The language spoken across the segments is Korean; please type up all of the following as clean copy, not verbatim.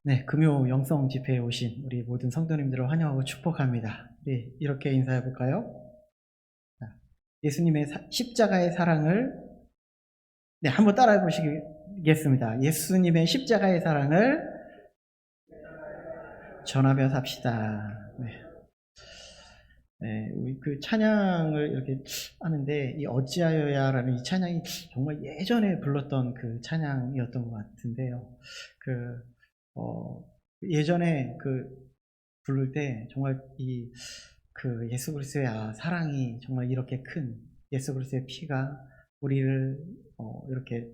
네, 금요 영성 집회에 오신 우리 모든 성도님들을 환영하고 축복합니다. 네, 이렇게 인사해 볼까요? 예수님의 십자가의 사랑을 한번 따라해 보시겠습니다. 예수님의 십자가의 사랑을 전하며 삽시다. 우리 그 찬양을 이렇게 하는데 이 어찌하여야라는 이 찬양이 정말 예전에 불렀던 그 찬양이었던 것 같은데요. 예전에 부를 때 정말 예수 그리스도의 사랑이 정말 이렇게 큰 예수 그리스도의 피가 우리를 이렇게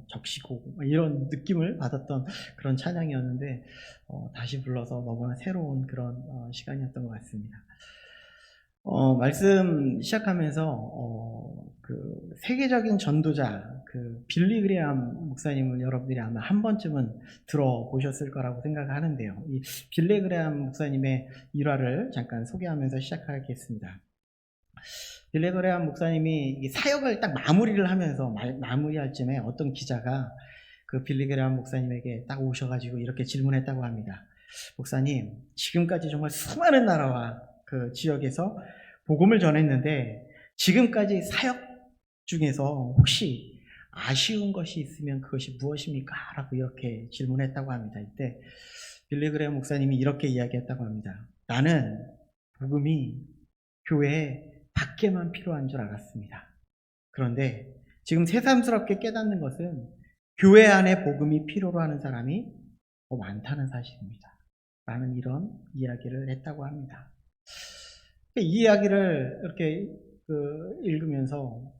적시고 이런 느낌을 받았던 그런 찬양이었는데 다시 불러서 너무나 새로운 그런 시간이었던 것 같습니다. 말씀 시작하면서 세계적인 전도자 빌리 그레암 목사님을 여러분들이 아마 한 번쯤은 들어보셨을 거라고 생각하는데요. 이 빌리 그레암 목사님의 일화를 잠깐 소개하면서 시작하겠습니다. 빌리 그레암 목사님이 사역을 딱 마무리를 하면서 마무리할 쯤에 어떤 기자가 빌리 그레암 목사님에게 딱 오셔가지고 이렇게 질문했다고 합니다. 목사님, 지금까지 정말 수많은 나라와 그 지역에서 복음을 전했는데 지금까지 사역 중에서 혹시 아쉬운 것이 있으면 그것이 무엇입니까? 라고 이렇게 질문했다고 합니다. 이때 빌리 그레암 목사님이 이렇게 이야기했다고 합니다. 나는 복음이 교회에 밖에만 필요한 줄 알았습니다. 그런데 지금 새삼스럽게 깨닫는 것은 교회 안에 복음이 필요로 하는 사람이 더 많다는 사실입니다. 라는 이런 이야기를 했다고 합니다. 이 이야기를 이렇게 읽으면서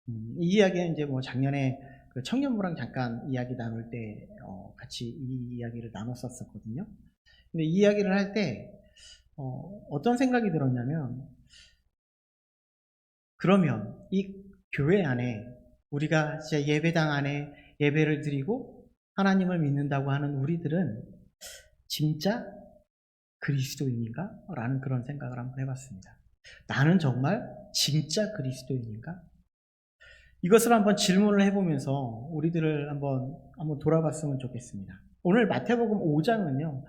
이 이야기는 이제 작년에 청년부랑 잠깐 이야기 나눌 때 같이 이 이야기를 나눴었거든요. 근데 이 이야기를 할 때 어떤 생각이 들었냐면, 그러면 이 교회 안에 우리가 진짜 예배당 안에 예배를 드리고 하나님을 믿는다고 하는 우리들은 진짜 그리스도인인가? 라는 그런 생각을 한번 해봤습니다. 나는 정말 진짜 그리스도인인가? 이것을 한번 질문을 해보면서 우리들을 한번 돌아봤으면 좋겠습니다. 오늘 마태복음 5장은요,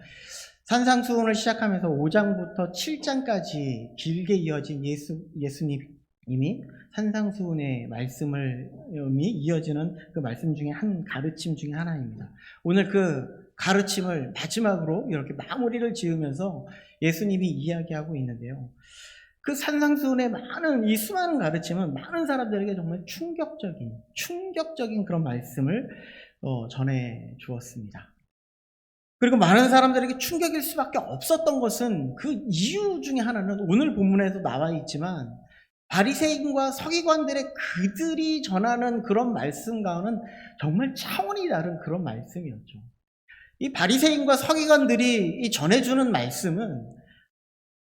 산상수훈을 시작하면서 5장부터 7장까지 길게 이어진 예수님이 산상수훈의 말씀이 이어지는 그 말씀 중에 한 가르침 중에 하나입니다. 오늘 그 가르침을 마지막으로 이렇게 마무리를 지으면서 예수님이 이야기하고 있는데요. 그 산상수훈의 이 수많은 가르침은 많은 사람들에게 정말 충격적인 그런 말씀을 전해 주었습니다. 그리고 많은 사람들에게 충격일 수밖에 없었던 것은 그 이유 중에 하나는 오늘 본문에도 나와 있지만 바리새인과 서기관들의 그들이 전하는 그런 말씀과는 정말 차원이 다른 그런 말씀이었죠. 이 바리새인과 서기관들이 전해주는 말씀은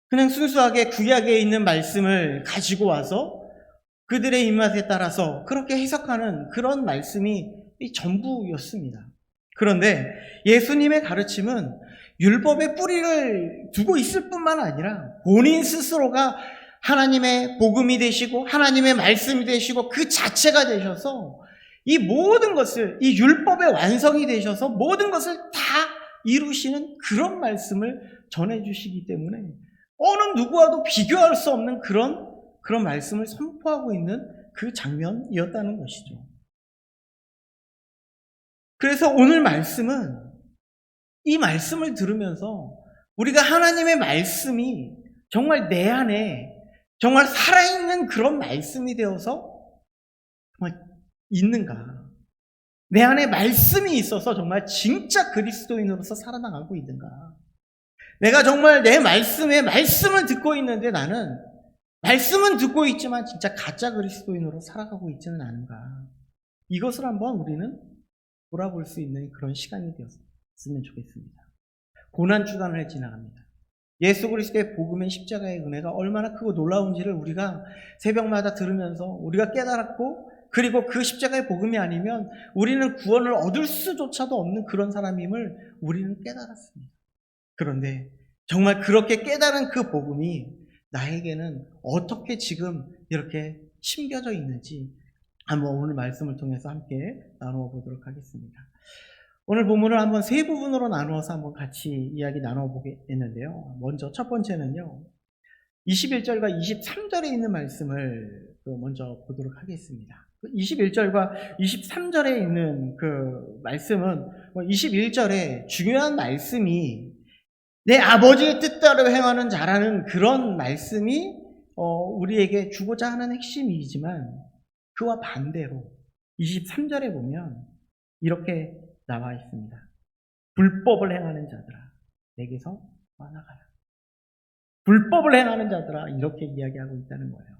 그냥 순수하게 구약에 있는 말씀을 가지고 와서 그들의 입맛에 따라서 그렇게 해석하는 그런 말씀이 전부였습니다. 그런데 예수님의 가르침은 율법의 뿌리를 두고 있을 뿐만 아니라 본인 스스로가 하나님의 복음이 되시고 하나님의 말씀이 되시고 그 자체가 되셔서 이 모든 것을, 이 율법의 완성이 되셔서 모든 것을 다 이루시는 그런 말씀을 전해주시기 때문에 어느 누구와도 비교할 수 없는 그런 말씀을 선포하고 있는 그 장면이었다는 것이죠. 그래서 오늘 말씀은 이 말씀을 들으면서 우리가 하나님의 말씀이 정말 내 안에 정말 살아있는 그런 말씀이 되어서 정말 있는가? 내 안에 말씀이 있어서 정말 진짜 그리스도인으로서 살아나가고 있는가? 내가 정말 내 말씀을 듣고 있는데 나는 말씀은 듣고 있지만 진짜 가짜 그리스도인으로 살아가고 있지는 않은가? 이것을 한번 우리는 돌아볼 수 있는 그런 시간이 되었으면 좋겠습니다. 고난주간을 지나갑니다. 예수 그리스도의 복음의 십자가의 은혜가 얼마나 크고 놀라운지를 우리가 새벽마다 들으면서 우리가 깨달았고, 그리고 그 십자가의 복음이 아니면 우리는 구원을 얻을 수조차도 없는 그런 사람임을 우리는 깨달았습니다. 그런데 정말 그렇게 깨달은 그 복음이 나에게는 어떻게 지금 이렇게 심겨져 있는지 한번 오늘 말씀을 통해서 함께 나누어 보도록 하겠습니다. 오늘 본문을 한번 세 부분으로 나누어서 한번 같이 이야기 나눠보겠는데요. 먼저 첫 번째는요. 21절과 23절에 있는 말씀을 먼저 보도록 하겠습니다. 21절과 23절에 있는 그 말씀은 21절에 중요한 말씀이 내 아버지의 뜻대로 행하는 자라는 그런 말씀이 우리에게 주고자 하는 핵심이지만 그와 반대로 23절에 보면 이렇게 나와 있습니다. 불법을 행하는 자들아 내게서 떠나가라. 불법을 행하는 자들아 이렇게 이야기하고 있다는 거예요.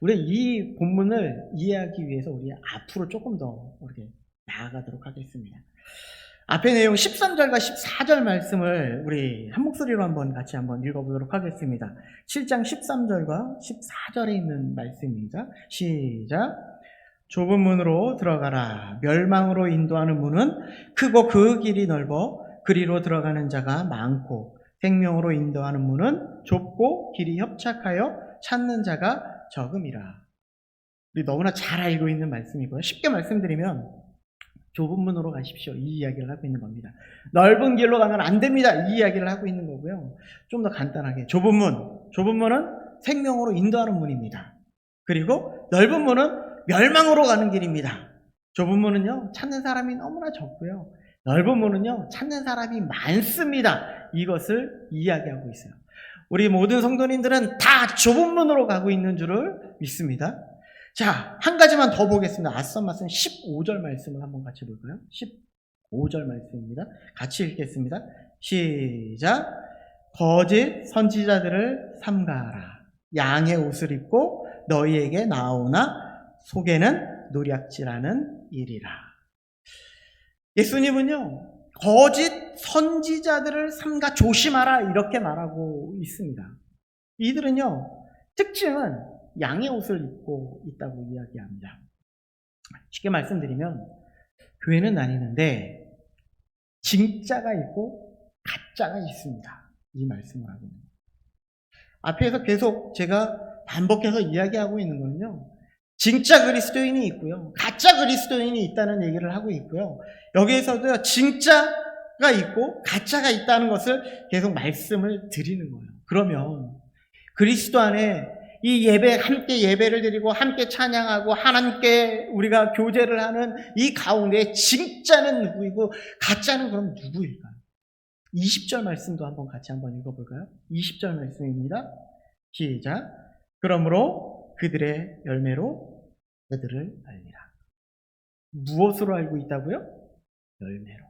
우리 이 본문을 이해하기 위해서 우리 앞으로 조금 더 이렇게 나아가도록 하겠습니다. 앞의 내용 13절과 14절 말씀을 우리 한 목소리로 같이 한번 읽어보도록 하겠습니다. 7장 13절과 14절에 있는 말씀입니다. 시작. 좁은 문으로 들어가라. 멸망으로 인도하는 문은 크고 그 길이 넓어 그리로 들어가는 자가 많고 생명으로 인도하는 문은 좁고 길이 협착하여 찾는 자가 적음이라. 우리 너무나 잘 알고 있는 말씀이고요. 쉽게 말씀드리면 좁은 문으로 가십시오. 이 이야기를 하고 있는 겁니다. 넓은 길로 가면 안 됩니다. 이 이야기를 하고 있는 거고요. 좀 더 간단하게 좁은 문은 생명으로 인도하는 문입니다. 그리고 넓은 문은 멸망으로 가는 길입니다. 좁은 문은요 찾는 사람이 너무나 적고요. 넓은 문은요 찾는 사람이 많습니다. 이것을 이야기하고 있어요. 우리 모든 성도님들은 다 좁은 문으로 가고 있는 줄을 믿습니다. 자, 한 가지만 더 보겠습니다. 앞선 말씀 15절 말씀을 한번 같이 볼까요? 15절 말씀입니다. 같이 읽겠습니다. 시작. 거짓 선지자들을 삼가하라. 양의 옷을 입고 너희에게 나오나 속에는 노략질하는 일이라. 예수님은요 거짓 선지자들을 삼가 조심하라 이렇게 말하고 있습니다. 이들은요 특징은 양의 옷을 입고 있다고 이야기합니다. 쉽게 말씀드리면 교회는 다니는데 진짜가 있고 가짜가 있습니다. 이 말씀을 하고 있는 거예요. 앞에서 계속 제가 반복해서 이야기하고 있는 거는요 진짜 그리스도인이 있고요 가짜 그리스도인이 있다는 얘기를 하고 있고요 여기에서도 진짜가 있고 가짜가 있다는 것을 계속 말씀을 드리는 거예요. 그러면 그리스도 안에 이 함께 예배를 드리고 함께 찬양하고 하나님께 우리가 교제를 하는 이 가운데 진짜는 누구이고 가짜는 그럼 누구일까요? 20절 말씀도 한번 읽어볼까요? 20절 말씀입니다. 시작. 그러므로 그들의 열매로 그들을 알리라. 무엇으로 알고 있다고요? 열매로.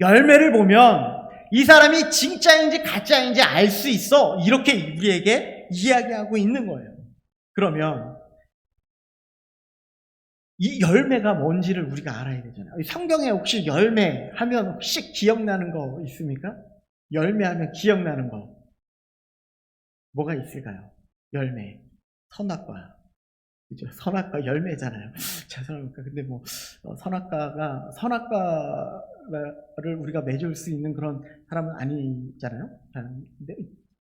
열매를 보면 이 사람이 진짜인지 가짜인지 알 수 있어. 이렇게 우리에게 이야기하고 있는 거예요. 그러면 이 열매가 뭔지를 우리가 알아야 되잖아요. 성경에 혹시 열매 하면 혹시 기억나는 거 있습니까? 열매하면 기억나는 거 뭐가 있을까요? 열매, 선악과. 그죠? 선악과 열매잖아요. 죄송합니다. 근데 선악과를 우리가 맺을 수 있는 그런 사람은 아니잖아요. 근데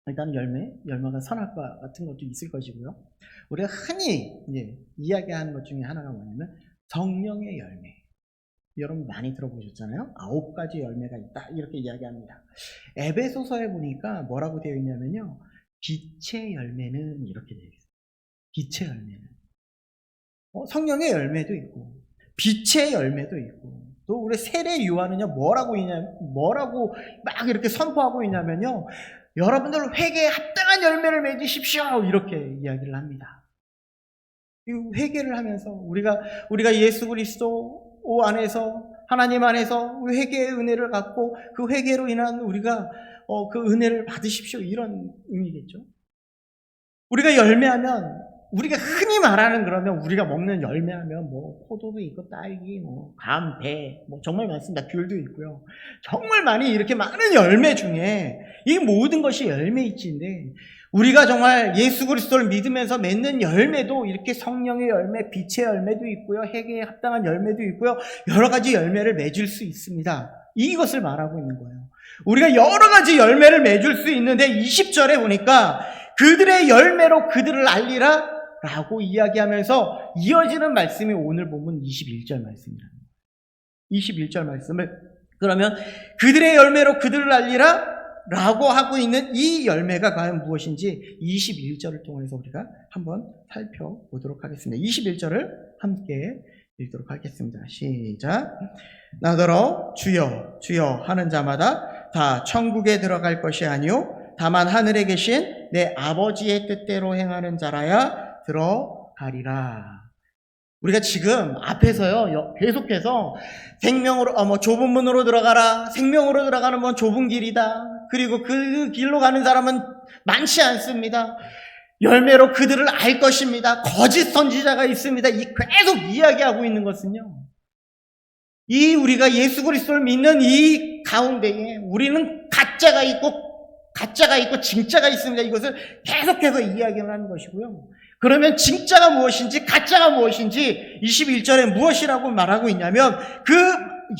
일단 열매가 선악과 같은 것도 있을 것이고요. 우리가 흔히 이야기하는 것 중에 하나가 뭐냐면 성령의 열매. 여러분 많이 들어보셨잖아요. 9가지 열매가 있다. 이렇게 이야기합니다. 에베소서에 보니까 뭐라고 되어 있냐면요. 빛의 열매는 이렇게 되어 있어요. 빛의 열매는. 성령의 열매도 있고, 빛의 열매도 있고, 또 우리 세례 요한은요, 뭐라고 막 이렇게 선포하고 있냐면요, 여러분들 회개에 합당한 열매를 맺으십시오. 이렇게 이야기를 합니다. 이 회개를 하면서 우리가 예수 그리스도 안에서, 하나님 안에서 회개의 은혜를 갖고 그 회개로 인한 우리가 그 은혜를 받으십시오. 이런 의미겠죠. 우리가 열매하면 우리가 흔히 말하는 그러면 우리가 먹는 열매하면 포도도 있고 딸기, 감, 배, 정말 많습니다. 귤도 있고요. 정말 많이 이렇게 많은 열매 중에 이 모든 것이 열매일지인데 우리가 정말 예수 그리스도를 믿으면서 맺는 열매도 이렇게 성령의 열매, 빛의 열매도 있고요. 회개에 합당한 열매도 있고요. 여러 가지 열매를 맺을 수 있습니다. 이것을 말하고 있는 거예요. 우리가 여러 가지 열매를 맺을 수 있는데 20절에 보니까 그들의 열매로 그들을 알리라 라고 이야기하면서 이어지는 말씀이 오늘 본문 21절 말씀이랍니다. 21절 말씀을. 그러면 그들의 열매로 그들을 알리라 라고 하고 있는 이 열매가 과연 무엇인지 21절을 통해서 우리가 한번 살펴보도록 하겠습니다. 21절을 함께 읽도록 하겠습니다. 시작. 나더러 주여 주여 하는 자마다 다 천국에 들어갈 것이 아니요 다만 하늘에 계신 내 아버지의 뜻대로 행하는 자라야 들어가리라. 우리가 지금 앞에서요 계속해서 생명으로 좁은 문으로 들어가라, 생명으로 들어가는 건 좁은 길이다, 그리고 그 길로 가는 사람은 많지 않습니다, 열매로 그들을 알 것입니다, 거짓 선지자가 있습니다, 이 계속 이야기하고 있는 것은요, 이 우리가 예수 그리스도를 믿는 이 가운데에 우리는 가짜가 있고 진짜가 있습니다. 이것을 계속해서 이야기를 하는 것이고요. 그러면 진짜가 무엇인지 가짜가 무엇인지 21절에 무엇이라고 말하고 있냐면 그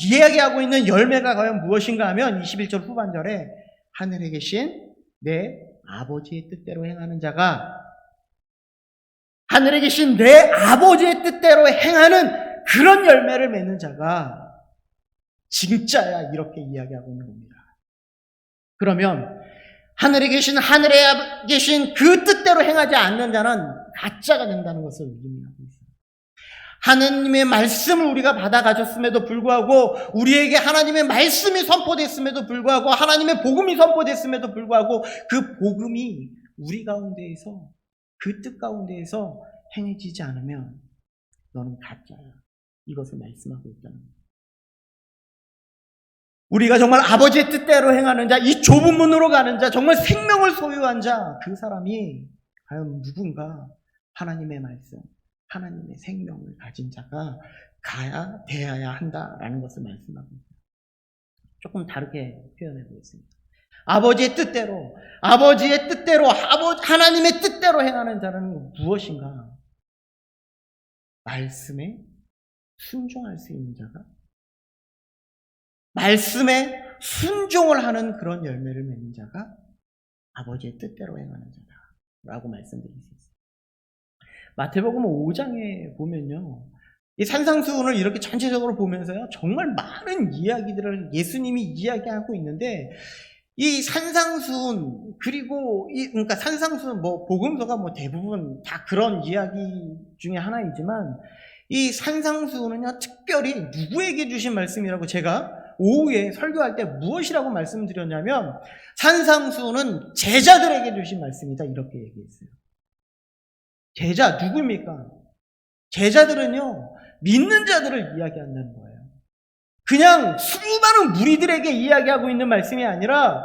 이야기하고 있는 열매가 과연 무엇인가 하면 21절 후반절에 하늘에 계신 내 아버지의 뜻대로 행하는 자가, 하늘에 계신 내 아버지의 뜻대로 행하는 그런 열매를 맺는 자가 진짜야, 이렇게 이야기하고 있는 겁니다. 그러면 하늘에 계신 그 뜻대로 행하지 않는 자는 가짜가 된다는 것을 의미하고 있어요. 하나님의 말씀을 우리가 받아 가졌음에도 불구하고, 우리에게 하나님의 말씀이 선포됐음에도 불구하고, 하나님의 복음이 선포됐음에도 불구하고 그 복음이 우리 가운데에서, 그 뜻 가운데에서 행해지지 않으면 너는 가짜야, 이것을 말씀하고 있다는 거예요. 우리가 정말 아버지의 뜻대로 행하는 자, 이 좁은 문으로 가는 자, 정말 생명을 소유한 자, 그 사람이 과연 누군가 하나님의 말씀, 하나님의 생명을 가진 자가 되어야 한다라는 것을 말씀하고 있습니다. 조금 다르게 표현해 보겠습니다. 아버지의 뜻대로, 하나님의 뜻대로 행하는 자는 무엇인가? 말씀에 순종할 수 있는 자가, 말씀에 순종을 하는 그런 열매를 맺는 자가 아버지의 뜻대로 행하는 자다라고 말씀드릴 수 있습니다. 마태복음 5장에 보면요, 이 산상수훈을 이렇게 전체적으로 보면서요, 정말 많은 이야기들을 예수님이 이야기하고 있는데, 이 산상수훈, 그리고 그러니까 산상수훈, 복음서가 대부분 다 그런 이야기 중에 하나이지만, 이 산상수훈은요, 특별히 누구에게 주신 말씀이라고 제가 오후에 설교할 때 무엇이라고 말씀드렸냐면, 산상수훈은 제자들에게 주신 말씀이다, 이렇게 얘기했어요. 제자 누구입니까? 제자들은요, 믿는 자들을 이야기한다는 거예요. 그냥 수많은 무리들에게 이야기하고 있는 말씀이 아니라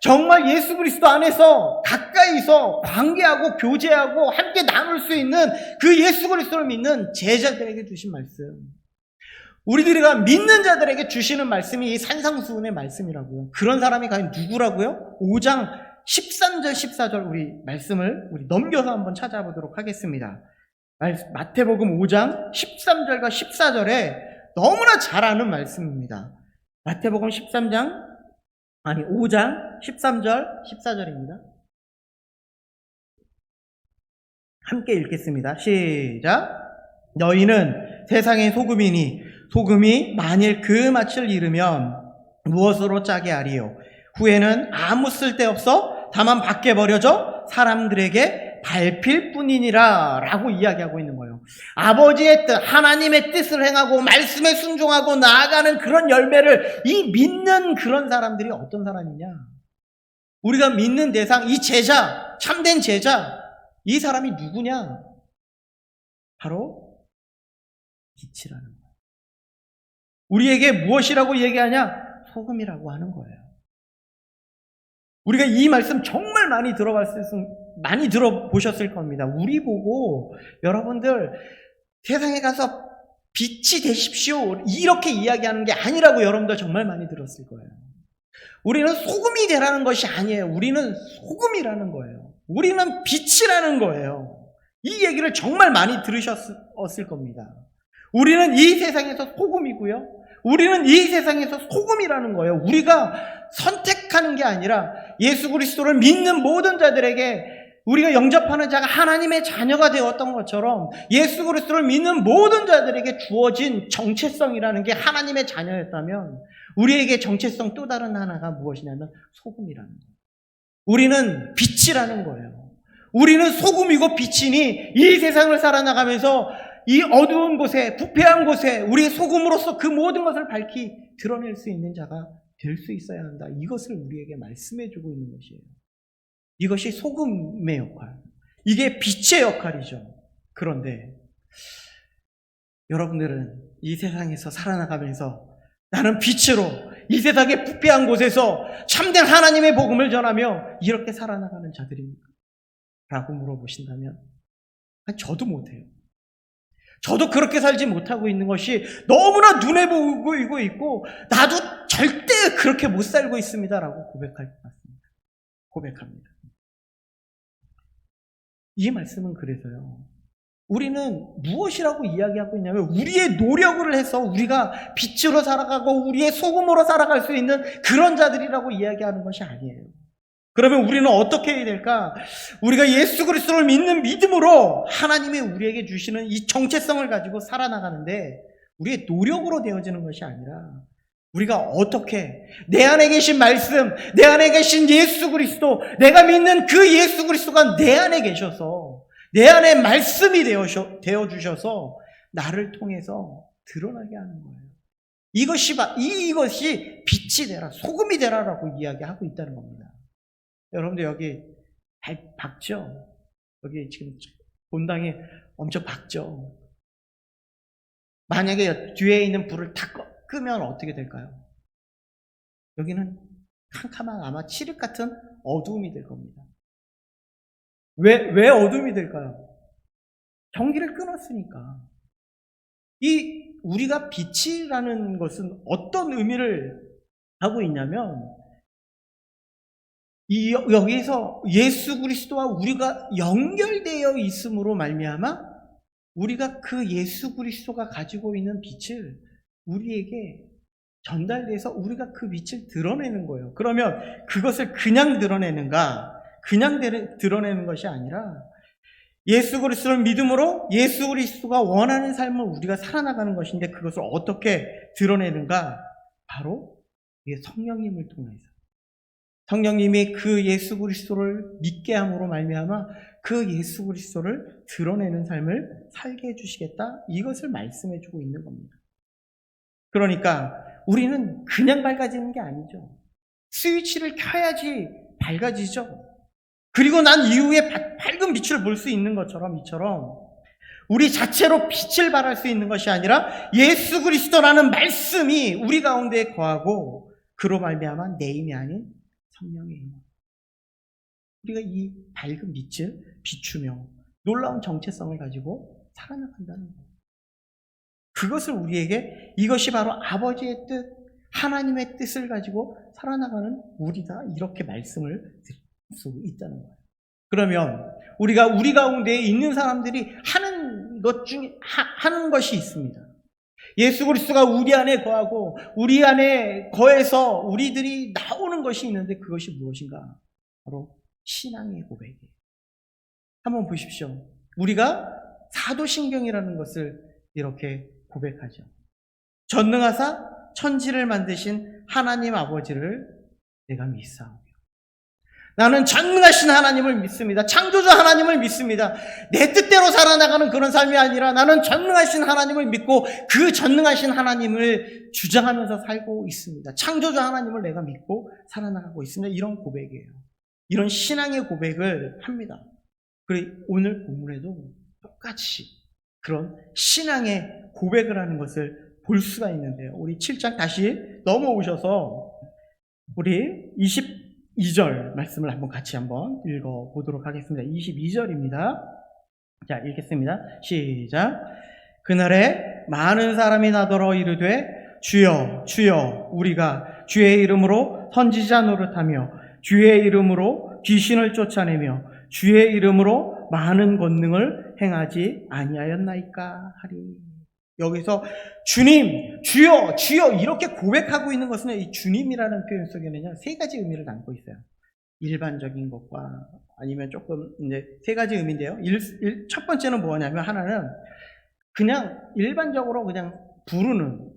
정말 예수 그리스도 안에서 가까이서 관계하고 교제하고 함께 나눌 수 있는 그 예수 그리스도를 믿는 제자들에게 주신 말씀, 우리들이가 믿는 자들에게 주시는 말씀이 이 산상수훈의 말씀이라고요. 그런 사람이 과연 누구라고요? 5장 13절 14절 우리 말씀을 넘겨서 한번 찾아보도록 하겠습니다. 마태복음 5장 13절과 14절에 너무나 잘 아는 말씀입니다. 마태복음 5장 13절 14절입니다. 함께 읽겠습니다. 시작. 너희는 세상의 소금이니 소금이 만일 그 맛을 잃으면 무엇으로 짜게 하리요? 후에는 아무 쓸데없어 다만 밖에 버려져 사람들에게 밟힐 뿐이니라 라고 이야기하고 있는 거예요. 아버지의 뜻, 하나님의 뜻을 행하고 말씀에 순종하고 나아가는 그런 열매를 이 믿는 그런 사람들이 어떤 사람이냐? 우리가 믿는 대상, 이 제자, 참된 제자, 이 사람이 누구냐? 바로 빛이라는 거예요. 우리에게 무엇이라고 얘기하냐? 소금이라고 하는 거예요. 우리가 이 말씀 정말 많이 들어보셨을 겁니다. 우리 보고 여러분들 세상에 가서 빛이 되십시오 이렇게 이야기하는 게 아니라고 여러분들 정말 많이 들었을 거예요. 우리는 소금이 되라는 것이 아니에요. 우리는 소금이라는 거예요. 우리는 빛이라는 거예요. 이 얘기를 정말 많이 들으셨을 겁니다. 우리는 이 세상에서 소금이고요, 우리는 이 세상에서 소금이라는 거예요. 우리가 선택하는 게 아니라 예수 그리스도를 믿는 모든 자들에게 우리가 영접하는 자가 하나님의 자녀가 되었던 것처럼 예수 그리스도를 믿는 모든 자들에게 주어진 정체성이라는 게 하나님의 자녀였다면 우리에게 정체성 또 다른 하나가 무엇이냐면 소금이라는 거예요. 우리는 빛이라는 거예요. 우리는 소금이고 빛이니 이 세상을 살아나가면서 이 어두운 곳에, 부패한 곳에 우리의 소금으로서 그 모든 것을 밝히 드러낼 수 있는 자가 될 수 있어야 한다. 이것을 우리에게 말씀해 주고 있는 것이에요. 이것이 소금의 역할, 이게 빛의 역할이죠. 그런데 여러분들은 이 세상에서 살아나가면서 나는 빛으로 이 세상의 부패한 곳에서 참된 하나님의 복음을 전하며 이렇게 살아나가는 자들입니까? 라고 물어보신다면 저도 못해요. 저도 그렇게 살지 못하고 있는 것이 너무나 눈에 보이고 있고 나도 절대 그렇게 못 살고 있습니다 라고 고백할 것 같습니다. 고백합니다. 이 말씀은 그래서요, 우리는 무엇이라고 이야기하고 있냐면 우리의 노력을 해서 우리가 빛으로 살아가고 우리의 소금으로 살아갈 수 있는 그런 자들이라고 이야기하는 것이 아니에요. 그러면 우리는 어떻게 해야 될까? 우리가 예수 그리스도를 믿는 믿음으로 하나님이 우리에게 주시는 이 정체성을 가지고 살아나가는데 우리의 노력으로 되어지는 것이 아니라 우리가 어떻게 내 안에 계신 말씀, 내 안에 계신 예수 그리스도, 내가 믿는 그 예수 그리스도가 내 안에 계셔서 내 안에 말씀이 되어주셔서 나를 통해서 드러나게 하는 거예요. 이것이 빛이 되라, 소금이 되라라고 이야기하고 있다는 겁니다. 여러분들 여기 밝죠? 여기 지금 본당이 엄청 밝죠? 만약에 뒤에 있는 불을 다 끄면 어떻게 될까요? 여기는 캄캄한 아마 칠흑 같은 어두움이 될 겁니다. 왜 어둠이 될까요? 전기를 끊었으니까. 우리가 빛이라는 것은 어떤 의미를 하고 있냐면, 여기서 예수 그리스도와 우리가 연결되어 있음으로 말미암아 우리가 그 예수 그리스도가 가지고 있는 빛을 우리에게 전달돼서 우리가 그 빛을 드러내는 거예요. 그러면 그것을 그냥 드러내는가? 그냥 드러내는 것이 아니라 예수 그리스도를 믿음으로 예수 그리스도가 원하는 삶을 우리가 살아나가는 것인데 그것을 어떻게 드러내는가? 바로 성령님을 통해서. 성령님이 그 예수 그리스도를 믿게 함으로 말미암아 그 예수 그리스도를 드러내는 삶을 살게 해주시겠다. 이것을 말씀해 주고 있는 겁니다. 그러니까 우리는 그냥 밝아지는 게 아니죠. 스위치를 켜야지 밝아지죠. 그리고 난 이후에 밝은 빛을 볼 수 있는 것처럼 이처럼 우리 자체로 빛을 발할 수 있는 것이 아니라 예수 그리스도라는 말씀이 우리 가운데 거하고 그로 말미암아 내 힘이 아닌 성령의 힘. 우리가 이 밝은 빛을 비추며 놀라운 정체성을 가지고 살아나간다는 거예요. 그것을 우리에게 이것이 바로 아버지의 뜻, 하나님의 뜻을 가지고 살아나가는 우리다 이렇게 말씀을 드릴 수 있다는 거예요. 그러면 우리가 우리 가운데에 있는 사람들이 하는 것 중에 하는 것이 있습니다. 예수 그리스도가 우리 안에 거하고 우리 안에 거해서 우리들이 나오는 것이 있는데 그것이 무엇인가? 바로 신앙의 고백이에요. 한번 보십시오. 우리가 사도신경이라는 것을 이렇게 고백하죠. 전능하사 천지를 만드신 하나님 아버지를 내가 믿사오며 나는 전능하신 하나님을 믿습니다. 창조주 하나님을 믿습니다. 내 뜻대로 살아나가는 그런 삶이 아니라 나는 전능하신 하나님을 믿고 그 전능하신 하나님을 주장하면서 살고 있습니다. 창조주 하나님을 내가 믿고 살아나가고 있습니다. 이런 고백이에요. 이런 신앙의 고백을 합니다. 그리고 오늘 본문에도 똑같이 그런 신앙의 고백을 하는 것을 볼 수가 있는데요. 우리 7장 다시 넘어오셔서 우리 22절 말씀을 같이 한번 읽어보도록 하겠습니다. 22절입니다. 자, 읽겠습니다. 시작. 그날에 많은 사람이 나더러 이르되 주여 주여 우리가 주의 이름으로 선지자 노릇하며 주의 이름으로 귀신을 쫓아내며 주의 이름으로 많은 권능을 행하지 아니하였나이까 하리. 여기서 주님, 주여, 주여 이렇게 고백하고 있는 것은 이 주님이라는 표현 속에는요 3가지 의미를 담고 있어요. 일반적인 것과 아니면 조금 이제 세 가지 의미인데요. 첫 번째는 뭐냐면 하나는 그냥 일반적으로 그냥 부르는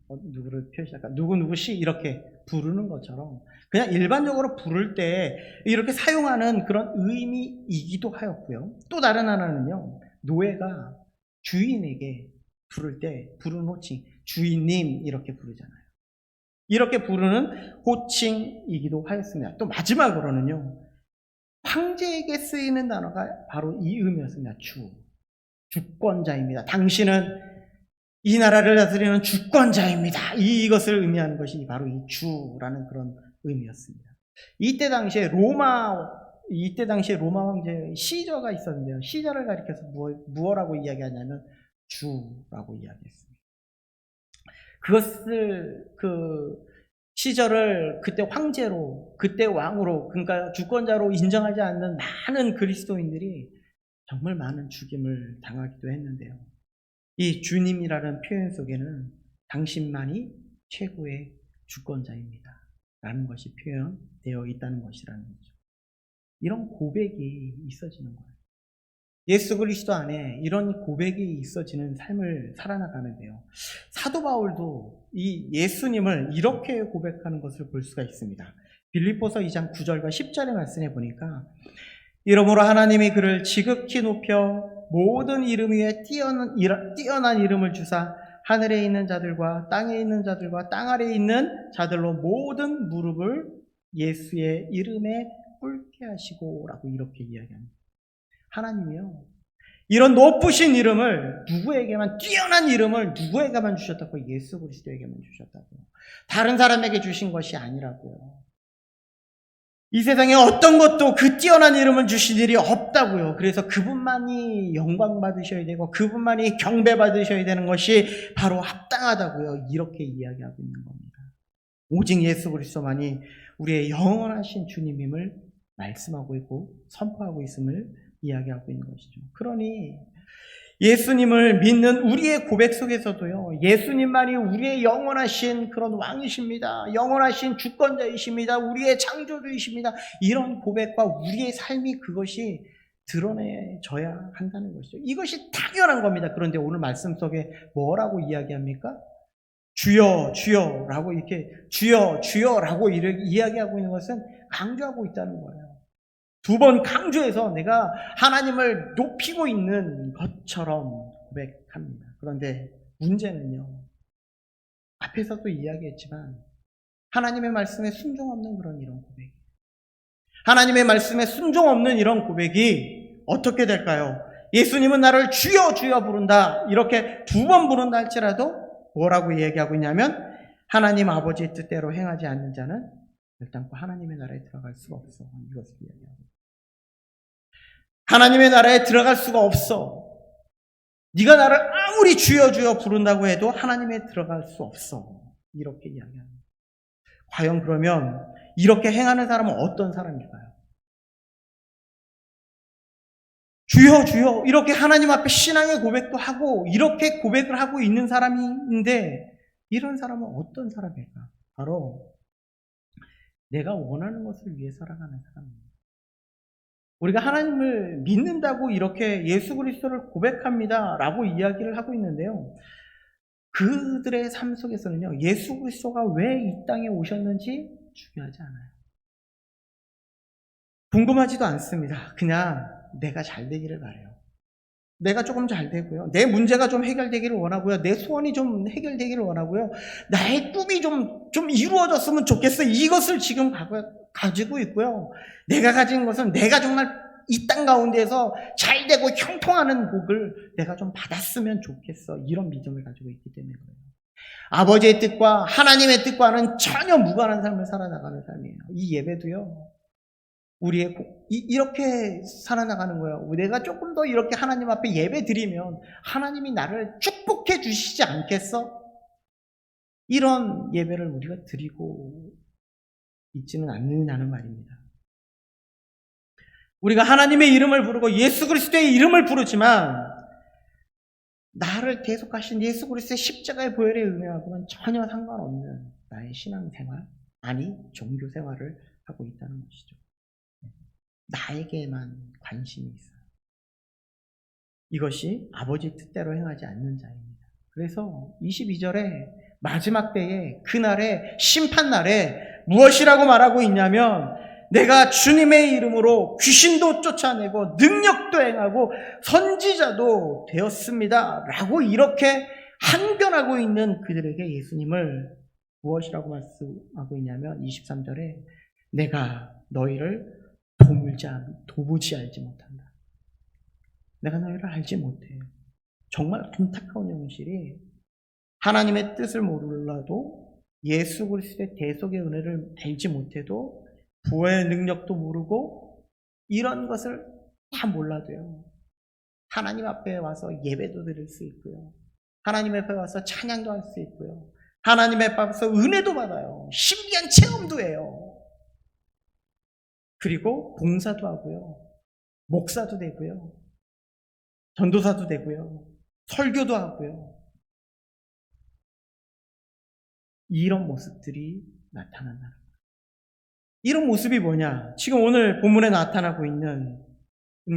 누구를 표시할까? 누구누구씨 이렇게 부르는 것처럼 그냥 일반적으로 부를 때 이렇게 사용하는 그런 의미이기도 하였고요. 또 다른 하나는요. 노예가 주인에게 부를 때 부르는 호칭, 주인님 이렇게 부르잖아요. 이렇게 부르는 호칭이기도 하였습니다. 또 마지막으로는요. 황제에게 쓰이는 단어가 바로 이 의미였습니다. 주권자입니다. 당신은 이 나라를 다스리는 주권자입니다. 이것을 의미하는 것이 바로 이 주라는 그런 의미였습니다. 이때 당시에 로마 황제 시저가 있었는데요. 시저를 가리켜서 무엇라고 이야기하냐면 주라고 이야기했습니다. 그것을 시저를 그때 황제로, 그때 왕으로, 그러니까 주권자로 인정하지 않는 많은 그리스도인들이 정말 많은 죽임을 당하기도 했는데요. 이 주님이라는 표현 속에는 당신만이 최고의 주권자입니다. 라는 것이 표현되어 있다는 것이라는 거죠. 이런 고백이 있어지는 거예요. 예수 그리스도 안에 이런 고백이 있어지는 삶을 살아나가는데요. 사도 바울도 이 예수님을 이렇게 고백하는 것을 볼 수가 있습니다. 빌립보서 2장 9절과 10절의 말씀에 보니까 이러므로 하나님이 그를 지극히 높여 모든 이름 위에 뛰어난 이름을 주사 하늘에 있는 자들과 땅에 있는 자들과 땅 아래에 있는 자들로 모든 무릎을 예수의 이름에 꿇게 하시고 라고 이렇게 이야기합니다. 하나님이요. 이런 높으신 이름을 누구에게만, 뛰어난 이름을 누구에게만 주셨다고? 예수 그리스도에게만 주셨다고요. 다른 사람에게 주신 것이 아니라고요. 이 세상에 어떤 것도 그 뛰어난 이름을 주신 일이 없다고요. 그래서 그분만이 영광 받으셔야 되고 그분만이 경배 받으셔야 되는 것이 바로 합당하다고요. 이렇게 이야기하고 있는 겁니다. 오직 예수 그리스도만이 우리의 영원하신 주님임을 말씀하고 있고 선포하고 있음을 이야기하고 있는 것이죠. 그러니 예수님을 믿는 우리의 고백 속에서도요, 예수님만이 우리의 영원하신 그런 왕이십니다. 영원하신 주권자이십니다. 우리의 창조주이십니다. 이런 고백과 우리의 삶이 그것이 드러내져야 한다는 것이죠. 이것이 당연한 겁니다. 그런데 오늘 말씀 속에 뭐라고 이야기합니까? 주여, 주여라고 이렇게 주여, 주여라고 이야기하고 있는 것은 강조하고 있다는 거예요. 두 번 강조해서 내가 하나님을 높이고 있는 것처럼 고백합니다. 그런데 문제는요, 앞에서도 이야기했지만 하나님의 말씀에 순종 없는 이런 고백, 하나님의 말씀에 순종 없는 이런 고백이 어떻게 될까요? 예수님은 나를 주여 주여 부른다, 이렇게 두 번 부른다 할지라도 뭐라고 얘기하고 있냐면 하나님 아버지의 뜻대로 행하지 않는 자는 결단코 하나님의 나라에 들어갈 수가 없어. 이것을 이야기하고, 하나님의 나라에 들어갈 수가 없어. 네가 나를 아무리 주여 주여 부른다고 해도 하나님에 들어갈 수 없어. 이렇게 이야기합니다. 과연 그러면 이렇게 행하는 사람은 어떤 사람일까요? 주여 주여 이렇게 하나님 앞에 신앙의 고백도 하고 이렇게 고백을 하고 있는 사람인데, 이런 사람은 어떤 사람일까? 바로 내가 원하는 것을 위해 살아가는 사람입니다. 우리가 하나님을 믿는다고 이렇게 예수 그리스도를 고백합니다 라고 이야기를 하고 있는데요, 그들의 삶 속에서는요, 예수 그리스도가 왜 이 땅에 오셨는지 중요하지 않아요. 궁금하지도 않습니다. 그냥 내가 잘 되기를 바라요. 내가 조금 잘 되고요, 내 문제가 좀 해결되기를 원하고요, 내 소원이 좀 해결되기를 원하고요, 나의 꿈이 좀 이루어졌으면 좋겠어. 이것을 지금 가지고 있고요, 내가 가진 것은 내가 정말 이 땅 가운데에서 잘 되고 형통하는 복을 내가 좀 받았으면 좋겠어. 이런 믿음을 가지고 있기 때문에 그래요. 아버지의 뜻과 하나님의 뜻과는 전혀 무관한 삶을 살아나가는 삶이에요. 이 예배도요, 우리의 이렇게 살아나가는 거예요. 내가 조금 더 이렇게 하나님 앞에 예배 드리면 하나님이 나를 축복해 주시지 않겠어? 이런 예배를 우리가 드리고 있지는 않는다는 말입니다. 우리가 하나님의 이름을 부르고 예수 그리스도의 이름을 부르지만 나를 계속하신 예수 그리스도의 십자가의 보혈의 은혜하고는 전혀 상관없는 나의 신앙생활, 아니 종교 생활을 하고 있다는 것이죠. 나에게만 관심이 있어요. 이것이 아버지 뜻대로 행하지 않는 자입니다. 그래서 22절에 마지막 때에 그날에 심판날에 무엇이라고 말하고 있냐면 내가 주님의 이름으로 귀신도 쫓아내고 능력도 행하고 선지자도 되었습니다 라고 이렇게 항변하고 있는 그들에게 예수님을 무엇이라고 말씀하고 있냐면 23절에 내가 너희를 도무지 알지 못한다. 내가 너희를 알지 못해. 정말 안타까운 현실이 하나님의 뜻을 몰라도 예수 그리스도의 대속의 은혜를 알지 못해도 부활의 능력도 모르고 이런 것을 다 몰라도요. 하나님 앞에 와서 예배도 드릴 수 있고요. 하나님 앞에 와서 찬양도 할 수 있고요. 하나님 앞에 와서 은혜도 받아요. 신비한 체험도 해요. 그리고 봉사도 하고요. 목사도 되고요. 전도사도 되고요. 설교도 하고요. 이런 모습들이 나타난다. 이런 모습이 뭐냐? 지금 오늘 본문에 나타나고 있는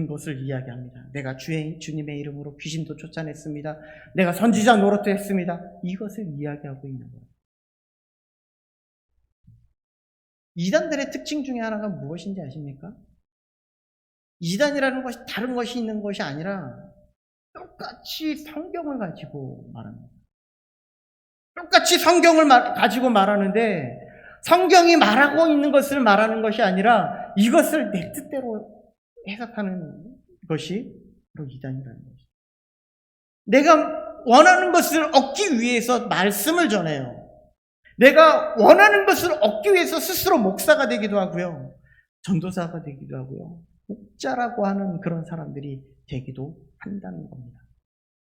것을 이야기합니다. 내가 주님의 이름으로 귀신도 쫓아냈습니다. 내가 선지자 노릇도 했습니다. 이것을 이야기하고 있는 거예요. 이단들의 특징 중에 하나가 무엇인지 아십니까? 이단이라는 것이 다른 것이 있는 것이 아니라 똑같이 성경을 가지고 말합니다. 똑같이 성경을 가지고 말하는데 성경이 말하고 있는 것을 말하는 것이 아니라 이것을 내 뜻대로 해석하는 것이 바로 이단이라는 것이죠. 내가 원하는 것을 얻기 위해서 말씀을 전해요. 내가 원하는 것을 얻기 위해서 스스로 목사가 되기도 하고요. 전도사가 되기도 하고요. 목자라고 하는 그런 사람들이 되기도 한다는 겁니다.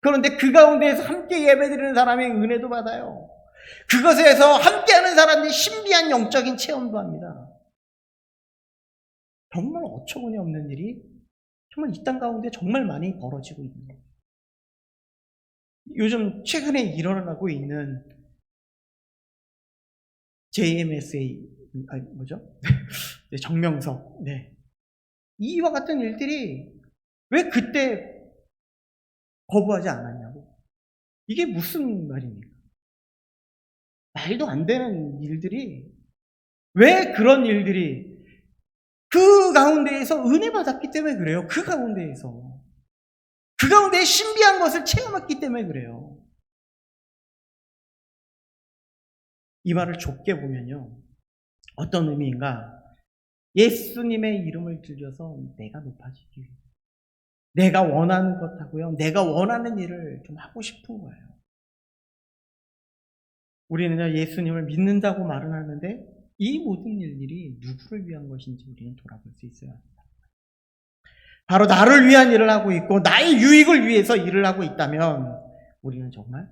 그런데 그 가운데에서 함께 예배드리는 사람이 은혜도 받아요. 그것에서 함께하는 사람들이 신비한 영적인 체험도 합니다. 정말 어처구니 없는 일이 정말 이 땅 가운데 정말 많이 벌어지고 있는 거예요. 요즘 최근에 일어나고 있는 JMSA 정명석 이와 같은 일들이 왜 그때 거부하지 않았냐고. 이게 무슨 말입니까? 말도 안 되는 일들이 왜 그런 일들이 그 가운데에서 은혜 받았기 때문에 그래요. 그 가운데에서 그 가운데 신비한 것을 체험했기 때문에 그래요. 이 말을 좁게 보면요. 어떤 의미인가? 예수님의 이름을 들려서 내가 높아지기 위해 내가 원하는 것 하고요. 내가 원하는 일을 좀 하고 싶은 거예요. 우리는 예수님을 믿는다고 말은 하는데 이 모든 일들이 누구를 위한 것인지 우리는 돌아볼 수 있어야 합니다. 바로 나를 위한 일을 하고 있고 나의 유익을 위해서 일을 하고 있다면 우리는 정말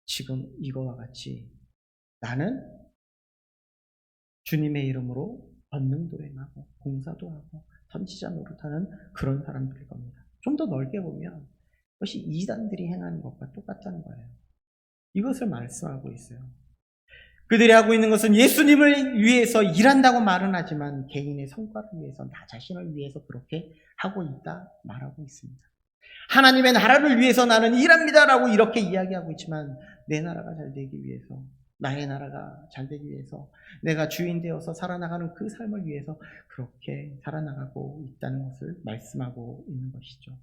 지금 이거와 같이 나는 주님의 이름으로 권능도 행하고 봉사도 하고 선지자 노릇하는 그런 사람들일 겁니다. 좀 더 넓게 보면 그것이 이단들이 행하는 것과 똑같다는 거예요. 이것을 말씀하고 있어요. 그들이 하고 있는 것은 예수님을 위해서 일한다고 말은 하지만 개인의 성과를 위해서 나 자신을 위해서 그렇게 하고 있다 말하고 있습니다. 하나님의 나라를 위해서 나는 일합니다라고 이렇게 이야기하고 있지만 내 나라가 잘 되기 위해서 나의 나라가 잘 되기 위해서 내가 주인 되어서 살아나가는 그 삶을 위해서 그렇게 살아나가고 있다는 것을 말씀하고 있는 것이죠.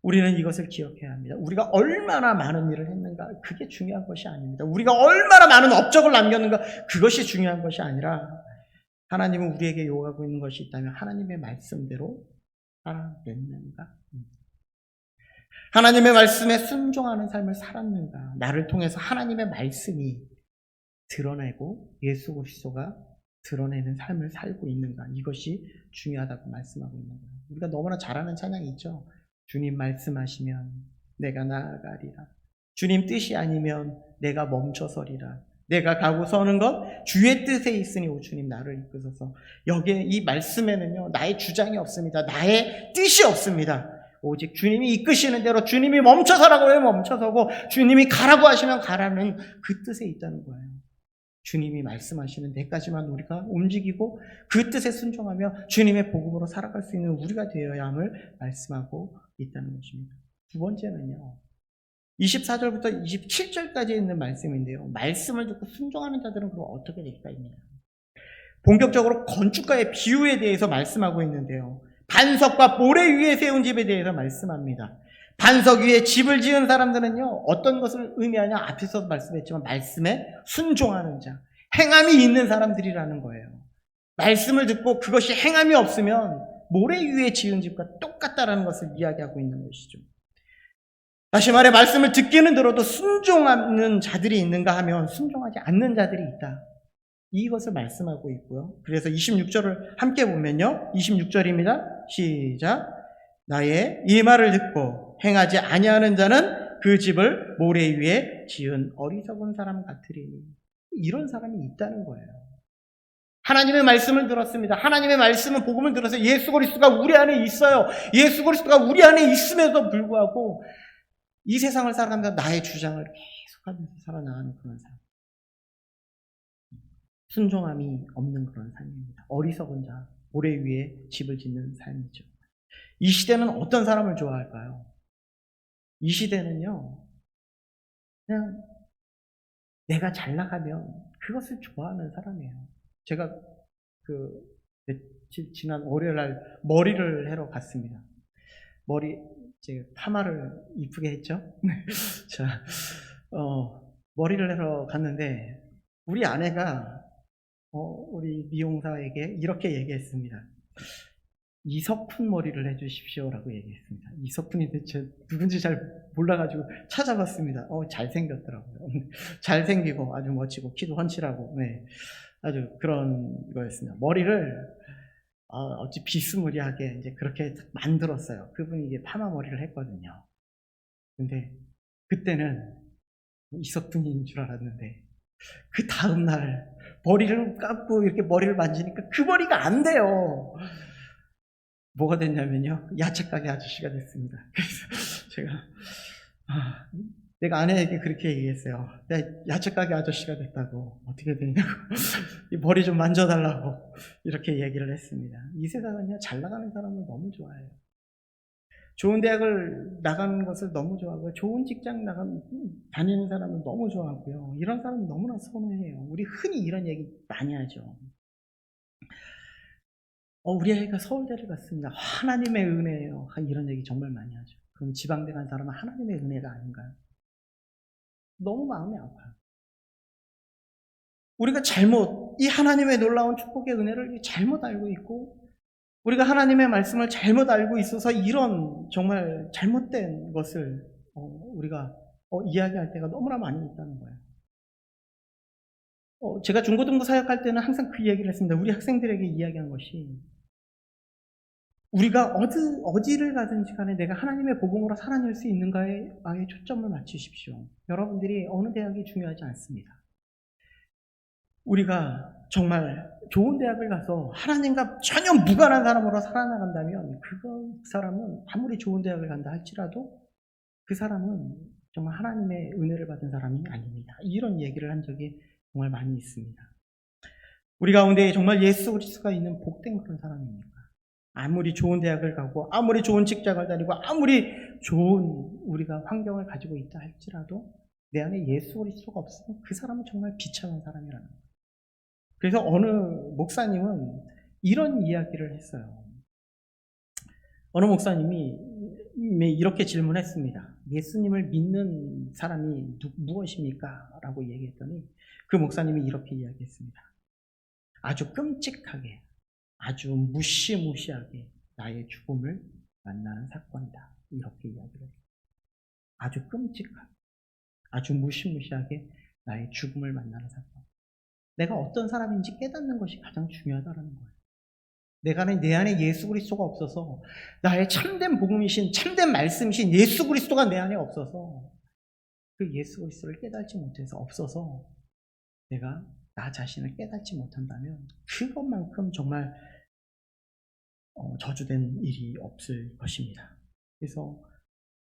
우리는 이것을 기억해야 합니다. 우리가 얼마나 많은 일을 했는가 그게 중요한 것이 아닙니다. 우리가 얼마나 많은 업적을 남겼는가 그것이 중요한 것이 아니라 하나님은 우리에게 요구하고 있는 것이 있다면 하나님의 말씀대로 살아냈는가, 하나님의 말씀에 순종하는 삶을 살았는가, 나를 통해서 하나님의 말씀이 드러내고 예수 그리스도가 드러내는 삶을 살고 있는가, 이것이 중요하다고 말씀하고 있는 거예요. 우리가 너무나 잘 아는 찬양이 있죠. 주님 말씀하시면 내가 나아가리라. 주님 뜻이 아니면 내가 멈춰서리라. 내가 가고 서는 것 주의 뜻에 있으니 오 주님 나를 이끄소서. 여기에 이 말씀에는요 나의 주장이 없습니다. 나의 뜻이 없습니다. 오직 주님이 이끄시는 대로 주님이 멈춰서라고 하면 멈춰서고 주님이 가라고 하시면 가라는 그 뜻에 있다는 거예요. 주님이 말씀하시는 데까지만 우리가 움직이고 그 뜻에 순종하며 주님의 복음으로 살아갈 수 있는 우리가 되어야 함을 말씀하고 있다는 것입니다. 두 번째는요. 24절부터 27절까지 있는 말씀인데요. 말씀을 듣고 순종하는 자들은 그럼 어떻게 될까 입니다. 본격적으로 건축가의 비유에 대해서 말씀하고 있는데요. 반석과 모래 위에 세운 집에 대해서 말씀합니다. 반석 위에 집을 지은 사람들은요, 어떤 것을 의미하냐? 앞에서 말씀했지만 말씀에 순종하는 자, 행함이 있는 사람들이라는 거예요. 말씀을 듣고 그것이 행함이 없으면 모래 위에 지은 집과 똑같다라는 것을 이야기하고 있는 것이죠. 다시 말해 말씀을 듣기는 들어도 순종하는 자들이 있는가 하면 순종하지 않는 자들이 있다. 이것을 말씀하고 있고요. 그래서 26절을 함께 보면요. 26절입니다. 시작. 나의 이 말을 듣고 행하지 아니하는 자는 그 집을 모래 위에 지은 어리석은 사람 같으리니. 이런 사람이 있다는 거예요. 하나님의 말씀을 들었습니다. 하나님의 말씀은 복음을 들어서 예수 그리스도가 우리 안에 있어요. 예수 그리스도가 우리 안에 있음에도 불구하고 이 세상을 살아가면서 나의 주장을 계속하면서 살아나가는 그런 삶. 순종함이 없는 그런 삶입니다. 어리석은 자, 모래 위에 집을 짓는 삶이죠. 이 시대는 어떤 사람을 좋아할까요? 이 시대는요, 그냥 내가 잘 나가면 그것을 좋아하는 사람이에요. 제가 지난 월요일 날 머리를 하러 갔습니다. 제가 파마를 이쁘게 했죠? 자, 머리를 하러 갔는데, 우리 아내가 우리 미용사에게 이렇게 얘기했습니다. 이석훈 머리를 해주십시오라고 얘기했습니다. 이석훈이 대체 누군지 잘 몰라가지고 찾아봤습니다. 잘생겼더라고요. 잘생기고 아주 멋지고 키도 훤칠하고, 네, 아주 그런 거였습니다. 머리를 어찌 비스무리하게 이제 그렇게 만들었어요. 그분이 이게 파마 머리를 했거든요. 근데 그때는 이석훈인 줄 알았는데 그 다음날 머리를 감고 이렇게 머리를 만지니까 그 머리가 안 돼요. 뭐가 됐냐면요. 야채가게 아저씨가 됐습니다. 그래서 제가 내가 아내에게 그렇게 얘기했어요. 내가 야채가게 아저씨가 됐다고. 어떻게 되냐고. 이 머리 좀 만져달라고 이렇게 얘기를 했습니다. 이 세상은요. 잘 나가는 사람을 너무 좋아해요. 좋은 대학을 나가는 것을 너무 좋아하고요. 좋은 직장 다니는 사람을 너무 좋아하고요. 이런 사람은 너무나 선호해요. 우리 흔히 이런 얘기 많이 하죠. 우리 아이가 서울대를 갔습니다. 하나님의 은혜예요. 이런 얘기 정말 많이 하죠. 그럼 지방대 간 사람은 하나님의 은혜가 아닌가요? 너무 마음이 아파요. 우리가 이 하나님의 놀라운 축복의 은혜를 잘못 알고 있고, 우리가 하나님의 말씀을 잘못 알고 있어서 이런 정말 잘못된 것을 우리가 이야기할 때가 너무나 많이 있다는 거예요. 제가 중고등부 사역할 때는 항상 그 얘기를 했습니다. 우리 학생들에게 이야기한 것이, 우리가 어디를 가든지 간에 내가 하나님의 복음으로 살아낼 수 있는가에 아예 초점을 맞추십시오. 여러분들이 어느 대학이 중요하지 않습니다. 우리가 정말 좋은 대학을 가서 하나님과 전혀 무관한 사람으로 살아나간다면 그 사람은 아무리 좋은 대학을 간다 할지라도 그 사람은 정말 하나님의 은혜를 받은 사람이 아닙니다. 이런 얘기를 한 적이 정말 많이 있습니다. 우리 가운데 정말 예수 그리스도가 있는 복된 그런 사람입니까? 아무리 좋은 대학을 가고 아무리 좋은 직장을 다니고 아무리 좋은 우리가 환경을 가지고 있다 할지라도 내 안에 예수 그리스도가 없으면 그 사람은 정말 비참한 사람이라는 거예요. 그래서 어느 목사님은 이런 이야기를 했어요. 어느 목사님이 이렇게 질문했습니다. 예수님을 믿는 사람이 무엇입니까? 라고 얘기했더니 그 목사님이 이렇게 이야기했습니다. 아주 끔찍하게, 아주 무시무시하게 나의 죽음을 만나는 사건이다. 이렇게 이야기를 했어요. 아주 끔찍하게, 아주 무시무시하게 나의 죽음을 만나는 사건. 내가 어떤 사람인지 깨닫는 것이 가장 중요하다는 거예요. 내 안에 예수 그리스도가 없어서, 나의 참된 복음이신, 참된 말씀이신 예수 그리스도가 내 안에 없어서, 그 예수 그리스도를 깨닫지 못해서 없어서 내가 나 자신을 깨닫지 못한다면 그것만큼 정말 저주된 일이 없을 것입니다. 그래서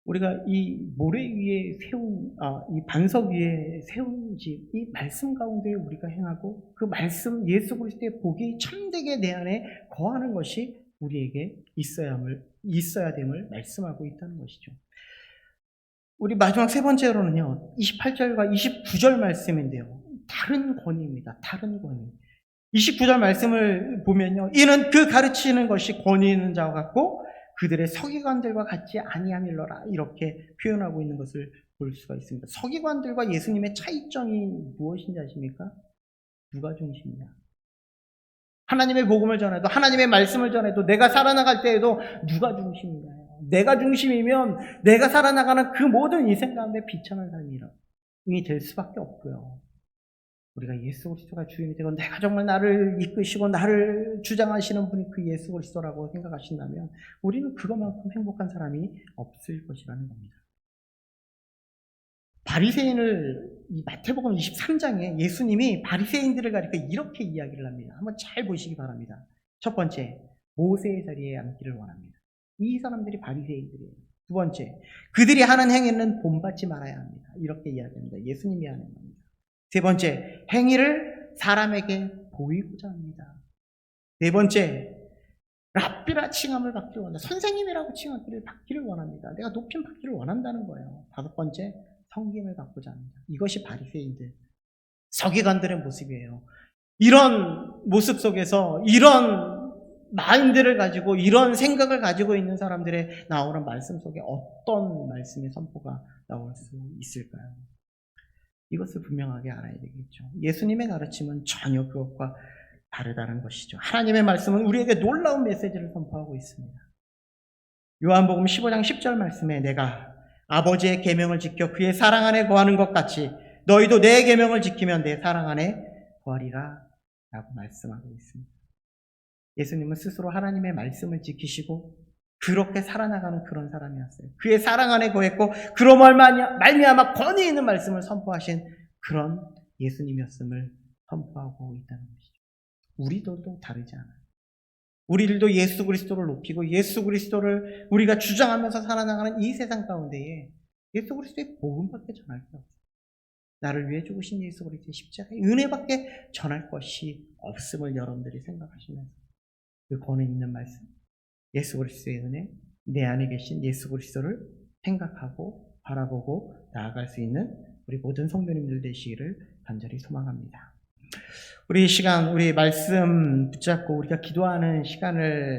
우리가 이 모래 위에 세운, 이 반석 위에 세운 집, 이 말씀 가운데 우리가 행하고 그 말씀, 예수 그리스도의 복이 참되게 내 안에 거하는 것이 우리에게 있어야 됨을 말씀하고 있다는 것이죠. 우리 마지막 세 번째로는요, 28절과 29절 말씀인데요. 다른 권위입니다. 다른 권위. 29절 말씀을 보면요, 이는 그 가르치는 것이 권위 있는 자와 같고 그들의 서기관들과 같지 아니함일러라, 이렇게 표현하고 있는 것을 볼 수가 있습니다. 서기관들과 예수님의 차이점이 무엇인지 아십니까? 누가 중심이냐? 하나님의 복음을 전해도, 하나님의 말씀을 전해도, 내가 살아나갈 때에도 누가 중심인가요? 내가 중심이면 내가 살아나가는 그 모든 인생 가운데 비참한 삶이 될 수밖에 없고요. 우리가 예수 그리스도가 주인이 되고 내가 정말 나를 이끄시고 나를 주장하시는 분이 그 예수 그리스도라고 생각하신다면 우리는 그것만큼 행복한 사람이 없을 것이라는 겁니다. 바리새인을, 이 마태복음 23장에 예수님이 바리새인들을 가리켜 이렇게 이야기를 합니다. 한번 잘 보시기 바랍니다. 첫 번째, 모세의 자리에 앉기를 원합니다. 이 사람들이 바리새인들이에요. 두 번째, 그들이 하는 행위는 본받지 말아야 합니다. 이렇게 이야기합니다. 예수님이 하는 겁니다. 세 번째, 행위를 사람에게 보이고자 합니다. 네 번째, 랍비라 칭함을 받기를 원합니다. 선생님이라고 칭함을 받기를 원합니다. 내가 높임 받기를 원한다는 거예요. 다섯 번째, 성김을 받고자 합니다. 이것이 바리새인들, 서기관들의 모습이에요. 이런 모습 속에서 이런 마인드를 가지고 이런 생각을 가지고 있는 사람들의 나오는 말씀 속에 어떤 말씀의 선포가 나올 수 있을까요? 이것을 분명하게 알아야 되겠죠. 예수님의 가르침은 전혀 그것과 다르다는 것이죠. 하나님의 말씀은 우리에게 놀라운 메시지를 선포하고 있습니다. 요한복음 15장 10절 말씀에 내가 아버지의 계명을 지켜 그의 사랑 안에 거하는 것 같이 너희도 내 계명을 지키면 내 사랑 안에 거하리라 라고 말씀하고 있습니다. 예수님은 스스로 하나님의 말씀을 지키시고 그렇게 살아나가는 그런 사람이었어요. 그의 사랑 안에 거했고 그로 말미암아 권위 있는 말씀을 선포하신 그런 예수님이었음을 선포하고 있다는 것이죠. 우리들도 다르지 않아요. 우리들도 예수 그리스도를 높이고 예수 그리스도를 우리가 주장하면서 살아나가는 이 세상 가운데에 예수 그리스도의 복음밖에 전할 게 없어요. 나를 위해 죽으신 예수 그리스도의 십자가의 은혜밖에 전할 것이 없음을 여러분들이 생각하시면서 그 권위 있는 말씀, 예수 그리스도의 은혜, 내 안에 계신 예수 그리스도를 생각하고 바라보고 나아갈 수 있는 우리 모든 성도님들 되시기를 간절히 소망합니다. 우리 시간, 우리 말씀 붙잡고 우리가 기도하는 시간을